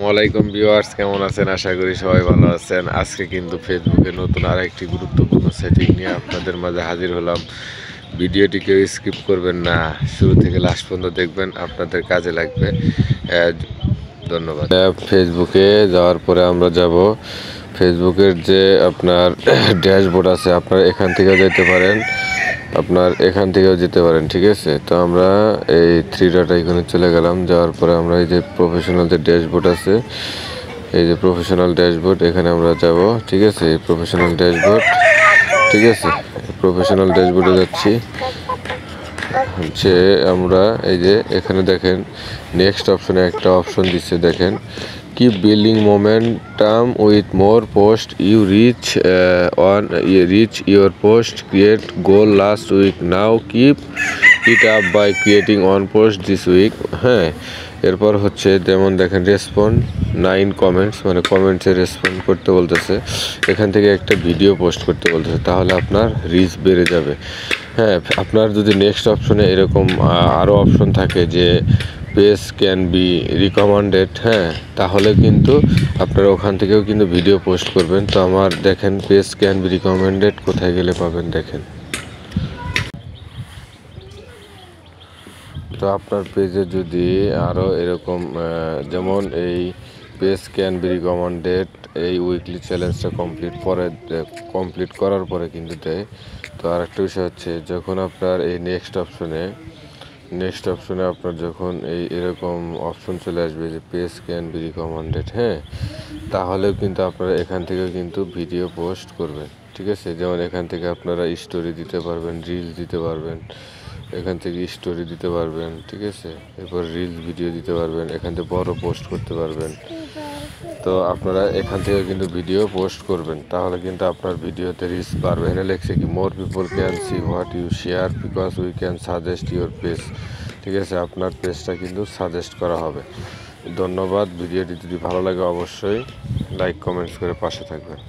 ওয়ালাইকুম ভিউয়ার্স, কেমন আছেন? আশা করি সবাই ভালো আছেন। আজকে কিন্তু ফেসবুকে নতুন আরেকটি গুরুত্বপূর্ণ সেটিং নিয়ে আপনাদের মাঝে হাজির হলাম। ভিডিওটি কেউ স্কিপ করবেন না, শুরু থেকে লাস্ট পর্যন্ত দেখবেন, আপনাদের কাজে লাগবে। ধন্যবাদ। ফেসবুকে যাওয়ার পরে আমরা যাব ফেসবুকের যে আপনার ড্যাশবোর্ড আছে, আপনারা এখান থেকেও যেতে পারেন, আপনার এখান থেকেও যেতে পারেন। ঠিক আছে, তো আমরা এই থ্রি ডট আইকনে চলে গেলাম। যাওয়ার পরে আমরা এই যে প্রফেশনাল যে ড্যাশবোর্ড আছে, এই যে প্রফেশনাল ড্যাশবোর্ড, এখানে আমরা যাব। ঠিক আছে, এই প্রফেশনাল ড্যাশবোর্ড, ঠিক আছে, প্রফেশনাল ড্যাশবোর্ডে যাচ্ছি। হচ্ছে আমরা এই যে এখানে দেখেন নেক্সট অপশনে একটা অপশন দিচ্ছে, দেখেন keep building momentum with more post you reach your post create goal last week, now keep it up by creating one post this week. হ্যাঁ, এরপর হচ্ছে যেমন দেখেন রেসপন্ড 9 কমেন্টস, মানে কমেন্টসে রেসপন্ড করতে বলতেছে। এখান থেকে একটা ভিডিও পোস্ট করতে বলতেছে, তাহলে আপনার রিচ বেড়ে যাবে। হ্যাঁ, আপনার যদি নেক্সট অপশনে এরকম আরও অপশন থাকে যে পেজ ক্যান বি রিকমেন্ডেড, হ্যাঁ, তাহলে কিন্তু আপনারা ওখান থেকেও কিন্তু ভিডিও পোস্ট করবেন। তো আমার দেখেন পেজ ক্যান বি রিকমেন্ডেড কোথায় গেলে পাবেন, দেখেন। তো আপনার পেজে যদি আরও এরকম যেমন এই পেজ ক্যান বি রিকমেন্ডেড, এই উইকলি চ্যালেঞ্জটা কমপ্লিট করার পরে কিন্তু দেয়। তো আরেকটা বিষয় হচ্ছে, যখন আপনার এই নেক্সট অপশনে আপনার যখন এরকম অপশন চলে আসবে যে পেজ ক্যান বি রিকমেন্ডেড, হ্যাঁ, তাহলেও কিন্তু আপনারা এখান থেকে কিন্তু ভিডিও পোস্ট করবেন। ঠিক আছে, যেমন এখান থেকে আপনারা স্টোরি দিতে পারবেন, রিলস দিতে পারবেন, এখান থেকে স্টোরি দিতে পারবেন। ঠিক আছে, এরপর রিলস ভিডিও দিতে পারবেন, এখান থেকে বড় পোস্ট করতে পারবেন। তো আপনারা এখান থেকে কিন্তু ভিডিও পোস্ট করবেন, তাহলে কিন্তু আপনার ভিডিওতে রিচ বাড়বে। এখানে লেখছে কি more people can see what you share because we can suggest your page. ঠিক আছে, আপনার পেজটা কিন্তু সাজেস্ট করা হবে। ধন্যবাদ। ভিডিওটি যদি ভালো লাগে অবশ্যই লাইক কমেন্টস করে পাশে থাকবেন।